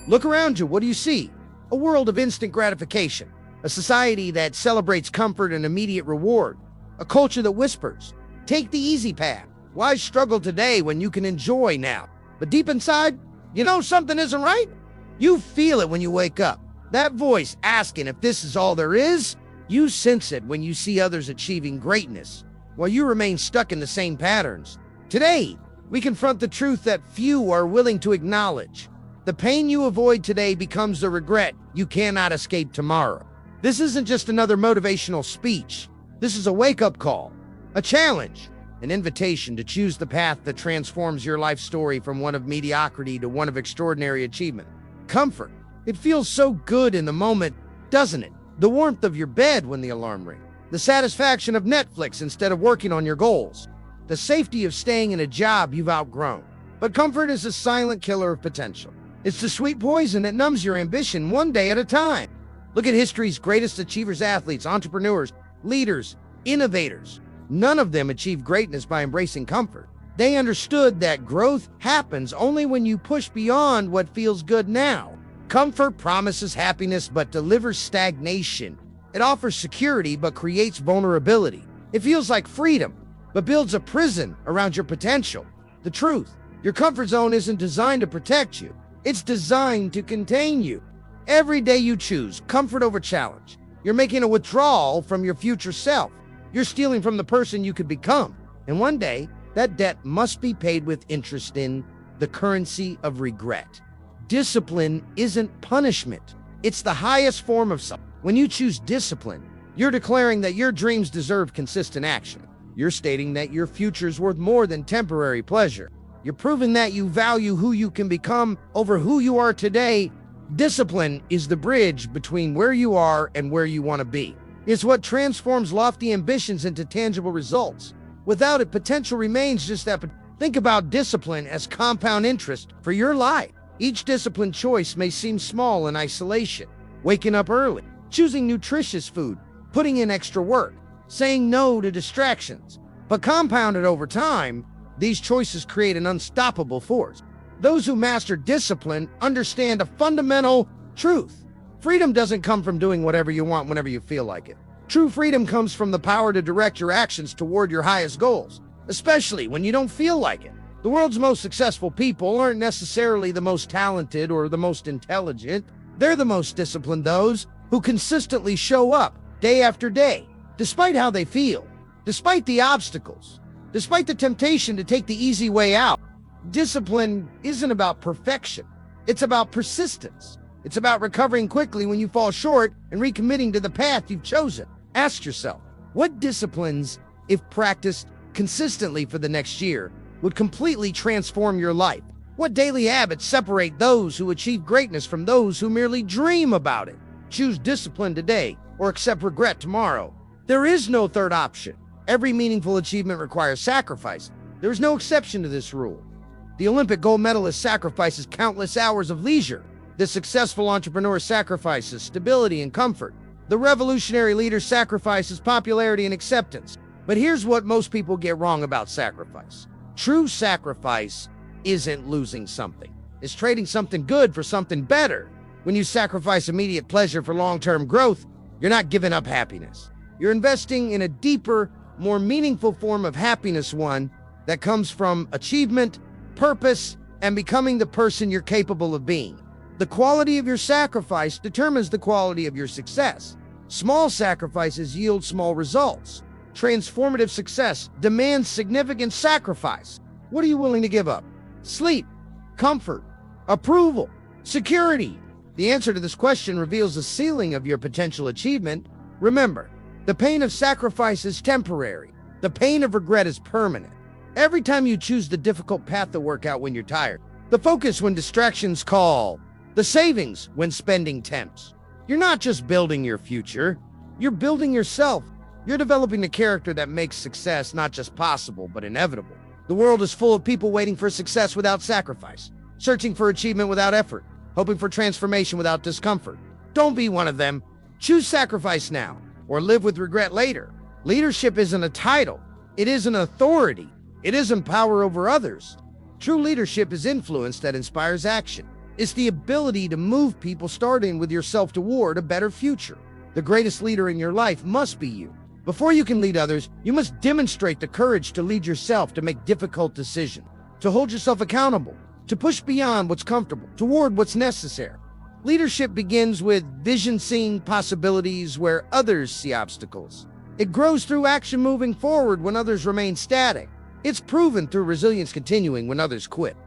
Look around you, what do you see? A world of instant gratification, a society that celebrates comfort and immediate reward, a culture that whispers, take the easy path. Why struggle today when you can enjoy now? But deep inside, you know something isn't right? You feel it when you wake up. That voice asking if this is all there is. You sense it when you see others achieving greatness, while you remain stuck in the same patterns. Today, we confront the truth that few are willing to acknowledge. The pain you avoid today becomes the regret you cannot escape tomorrow. This isn't just another motivational speech. This is a wake-up call, a challenge, an invitation to choose the path that transforms your life story from one of mediocrity to one of extraordinary achievement. Comfort. It feels so good in the moment, doesn't it? The warmth of your bed when the alarm rings. The satisfaction of Netflix instead of working on your goals. The safety of staying in a job you've outgrown. But comfort is a silent killer of potential. It's the sweet poison that numbs your ambition one day at a time. Look at history's greatest achievers, athletes, entrepreneurs, leaders, innovators. None of them achieved greatness by embracing comfort. They understood that growth happens only when you push beyond what feels good now. Comfort promises happiness but delivers stagnation. It offers security but creates vulnerability. It feels like freedom but builds a prison around your potential. The truth, your comfort zone isn't designed to protect you. It's designed to contain you. Every day you choose comfort over challenge. You're making a withdrawal from your future self. You're stealing from the person you could become. And one day, that debt must be paid with interest in the currency of regret. Discipline isn't punishment. It's the highest form of something. When you choose discipline, you're declaring that your dreams deserve consistent action. You're stating that your future's worth more than temporary pleasure. You're proving that you value who you can become over who you are today. Discipline is the bridge between where you are and where you want to be. It's what transforms lofty ambitions into tangible results. Without it, potential remains just that. Think about discipline as compound interest for your life. Each discipline choice may seem small in isolation. Waking up early, choosing nutritious food, putting in extra work, saying no to distractions. But compounded over time, these choices create an unstoppable force. Those who master discipline understand a fundamental truth. Freedom doesn't come from doing whatever you want whenever you feel like it. True freedom comes from the power to direct your actions toward your highest goals, especially when you don't feel like it. The world's most successful people aren't necessarily the most talented or the most intelligent. They're the most disciplined, those who consistently show up day after day, despite how they feel, despite the obstacles, despite the temptation to take the easy way out. Discipline isn't about perfection. It's about persistence. It's about recovering quickly when you fall short and recommitting to the path you've chosen. Ask yourself, what disciplines, if practiced consistently for the next year, would completely transform your life? What daily habits separate those who achieve greatness from those who merely dream about it? Choose discipline today or accept regret tomorrow. There is no third option. Every meaningful achievement requires sacrifice. There is no exception to this rule. The Olympic gold medalist sacrifices countless hours of leisure. The successful entrepreneur sacrifices stability and comfort. The revolutionary leader sacrifices popularity and acceptance. But here's what most people get wrong about sacrifice. True sacrifice isn't losing something. It's trading something good for something better. When you sacrifice immediate pleasure for long-term growth, you're not giving up happiness. You're investing in a deeper, more meaningful form of happiness, one that comes from achievement, purpose, and becoming the person you're capable of being. The quality of your sacrifice determines the quality of your success. Small sacrifices yield small results. Transformative success demands significant sacrifice. What are you willing to give up? Sleep, comfort, approval, security. The answer to this question reveals the ceiling of your potential achievement. Remember, the pain of sacrifice is temporary. The pain of regret is permanent. Every time you choose the difficult path to work out when you're tired, the focus when distractions call, the savings when spending tempts, you're not just building your future, you're building yourself. You're developing the character that makes success not just possible, but inevitable. The world is full of people waiting for success without sacrifice, searching for achievement without effort, hoping for transformation without discomfort. Don't be one of them. Choose sacrifice now, or live with regret later. Leadership isn't a title. It is an authority. It isn't power over others. True leadership is influence that inspires action. It's the ability to move people, starting with yourself toward a better future. The greatest leader in your life must be you. Before you can lead others, you must demonstrate the courage to lead yourself, to make difficult decisions, to hold yourself accountable, to push beyond what's comfortable, toward what's necessary. Leadership begins with vision, seeing possibilities where others see obstacles. It grows through action, moving forward when others remain static. It's proven through resilience, continuing when others quit.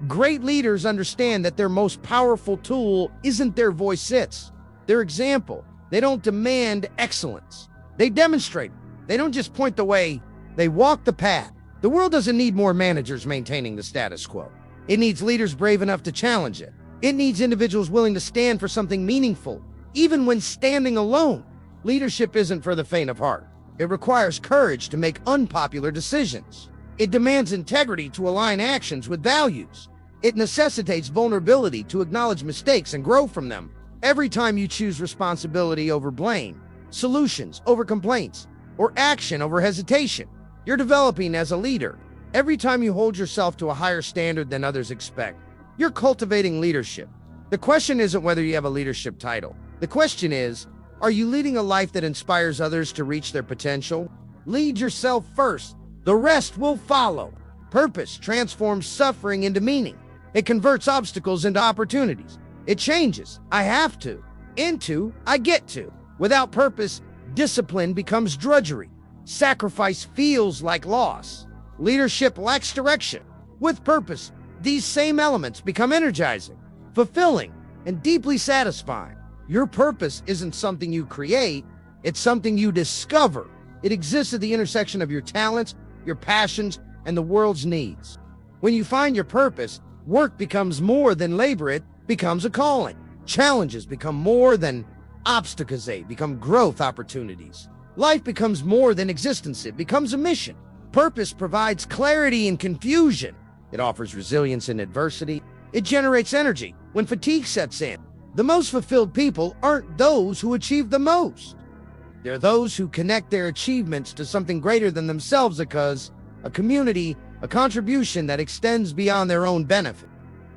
Great leaders understand that their most powerful tool isn't their voice, it's their example. They don't demand excellence. They demonstrate it. They don't just point the way, they walk the path. The world doesn't need more managers maintaining the status quo. It needs leaders brave enough to challenge it. It needs individuals willing to stand for something meaningful, even when standing alone. Leadership isn't for the faint of heart. It requires courage to make unpopular decisions. It demands integrity to align actions with values. It necessitates vulnerability to acknowledge mistakes and grow from them. Every time you choose responsibility over blame, solutions over complaints, or action over hesitation, you're developing as a leader. Every time you hold yourself to a higher standard than others expect, you're cultivating leadership. The question isn't whether you have a leadership title. The question is, are you leading a life that inspires others to reach their potential? Lead yourself first. The rest will follow. Purpose transforms suffering into meaning. It converts obstacles into opportunities. It changes "I have to" into "I get to." Without purpose, discipline becomes drudgery. Sacrifice feels like loss. Leadership lacks direction. With purpose, these same elements become energizing, fulfilling, and deeply satisfying. Your purpose isn't something you create, it's something you discover. It exists at the intersection of your talents, your passions, and the world's needs. When you find your purpose, work becomes more than labor, it becomes a calling. Challenges become more than obstacles, they become growth opportunities. Life becomes more than existence, it becomes a mission. Purpose provides clarity in confusion. It offers resilience in adversity. It generates energy when fatigue sets in. The most fulfilled people aren't those who achieve the most. They're those who connect their achievements to something greater than themselves, a community, a contribution that extends beyond their own benefit.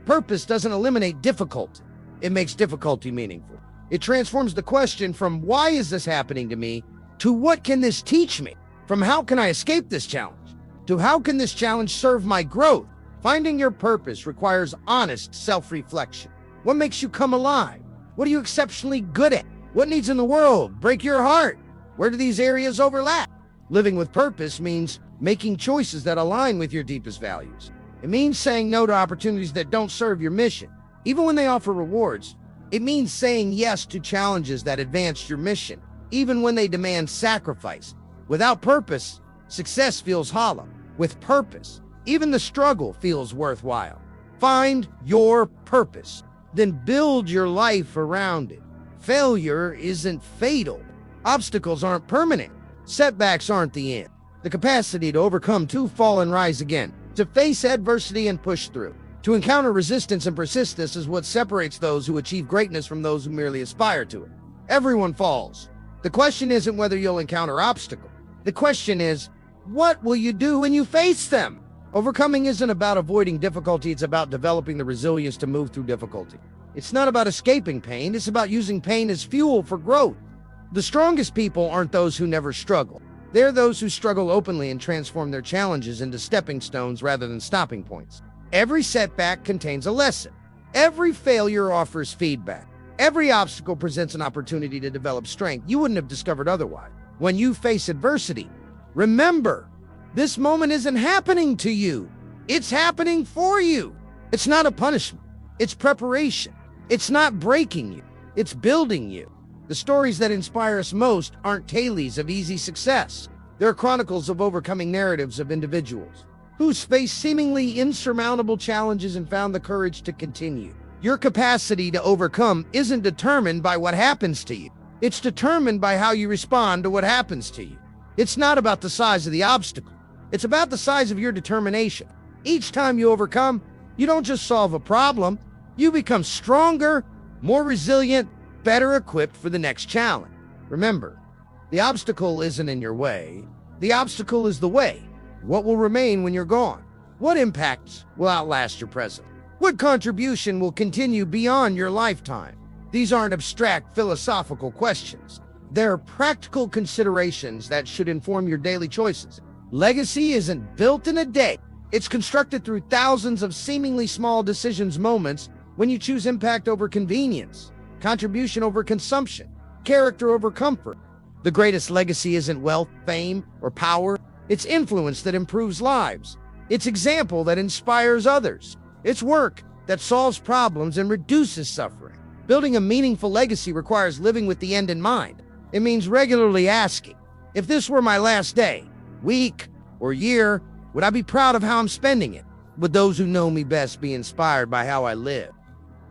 Purpose doesn't eliminate difficulty. It makes difficulty meaningful. It transforms the question from "why is this happening to me?" to "what can this teach me?" From "how can I escape this challenge?" to "how can this challenge serve my growth?" Finding your purpose requires honest self-reflection. What makes you come alive? What are you exceptionally good at? What needs in the world break your heart? Where do these areas overlap? Living with purpose means making choices that align with your deepest values. It means saying no to opportunities that don't serve your mission, even when they offer rewards. It means saying yes to challenges that advance your mission, even when they demand sacrifice. Without purpose, success feels hollow. With purpose, even the struggle feels worthwhile. Find your purpose, then build your life around it. Failure isn't fatal. Obstacles aren't permanent. Setbacks aren't the end. The capacity to overcome, to fall and rise again, to face adversity and push through, to encounter resistance and persistence is what separates those who achieve greatness from those who merely aspire to it. Everyone falls. The question isn't whether you'll encounter obstacles. The question is, what will you do when you face them? Overcoming isn't about avoiding difficulty, it's about developing the resilience to move through difficulty. It's not about escaping pain, it's about using pain as fuel for growth. The strongest people aren't those who never struggle. They're those who struggle openly and transform their challenges into stepping stones rather than stopping points. Every setback contains a lesson. Every failure offers feedback. Every obstacle presents an opportunity to develop strength you wouldn't have discovered otherwise. When you face adversity, remember, this moment isn't happening to you. It's happening for you. It's not a punishment. It's preparation. It's not breaking you. It's building you. The stories that inspire us most aren't tales of easy success. They're chronicles of overcoming narratives of individuals who's faced seemingly insurmountable challenges and found the courage to continue. Your capacity to overcome isn't determined by what happens to you. It's determined by how you respond to what happens to you. It's not about the size of the obstacle. It's about the size of your determination. Each time you overcome, you don't just solve a problem, you become stronger, more resilient, better equipped for the next challenge. Remember, the obstacle isn't in your way. The obstacle is the way. What will remain when you're gone? What impacts will outlast your present? What contribution will continue beyond your lifetime? These aren't abstract philosophical questions. They're practical considerations that should inform your daily choices. Legacy isn't built in a day. It's constructed through thousands of seemingly small decisions, moments when you choose impact over convenience, contribution over consumption, character over comfort. The greatest legacy isn't wealth, fame, or power. It's influence that improves lives. It's example that inspires others. It's work that solves problems and reduces suffering. Building a meaningful legacy requires living with the end in mind. It means regularly asking, if this were my last day, week, or year, would I be proud of how I'm spending it? Would those who know me best be inspired by how I live?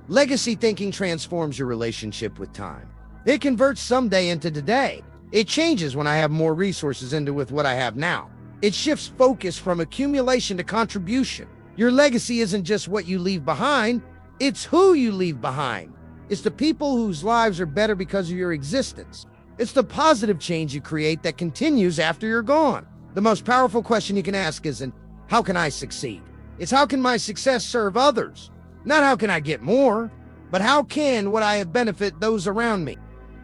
Legacy thinking transforms your relationship with time. It converts someday into today. It changes when I have more resources into with what I have now. It shifts focus from accumulation to contribution. Your legacy isn't just what you leave behind, it's who you leave behind. It's the people whose lives are better because of your existence. It's the positive change you create that continues after you're gone. The most powerful question you can ask isn't, how can I succeed? It's how can my success serve others? Not how can I get more, but how can what I have benefit those around me?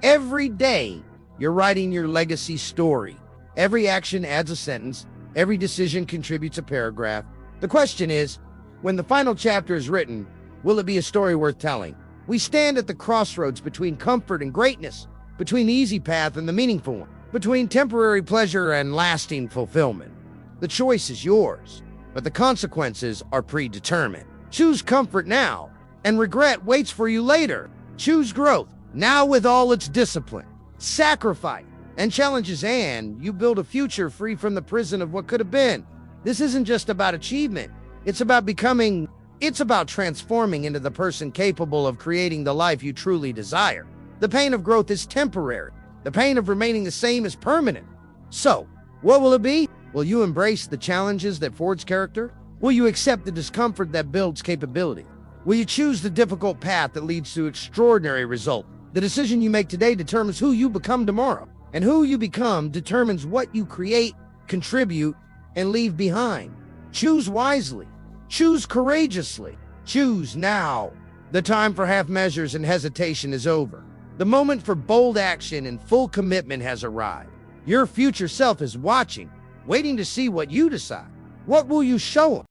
Every day, you're writing your legacy story. Every action adds a sentence. Every decision contributes a paragraph. The question is, when the final chapter is written, will it be a story worth telling? We stand at the crossroads between comfort and greatness, between the easy path and the meaningful one, between temporary pleasure and lasting fulfillment. The choice is yours, but the consequences are predetermined. Choose comfort now, and regret waits for you later. Choose growth, now with all its discipline, sacrifice, and challenges, and you build a future free from the prison of what could have been. This isn't just about achievement. It's about becoming. It's about transforming into the person capable of creating the life you truly desire. The pain of growth is temporary. The pain of remaining the same is permanent. So, what will it be? Will you embrace the challenges that forge character? Will you accept the discomfort that builds capability? Will you choose the difficult path that leads to extraordinary results? The decision you make today determines who you become tomorrow. And who you become determines what you create, contribute, and leave behind. Choose wisely. Choose courageously. Choose now. The time for half measures and hesitation is over. The moment for bold action and full commitment has arrived. Your future self is watching, waiting to see what you decide. What will you show them?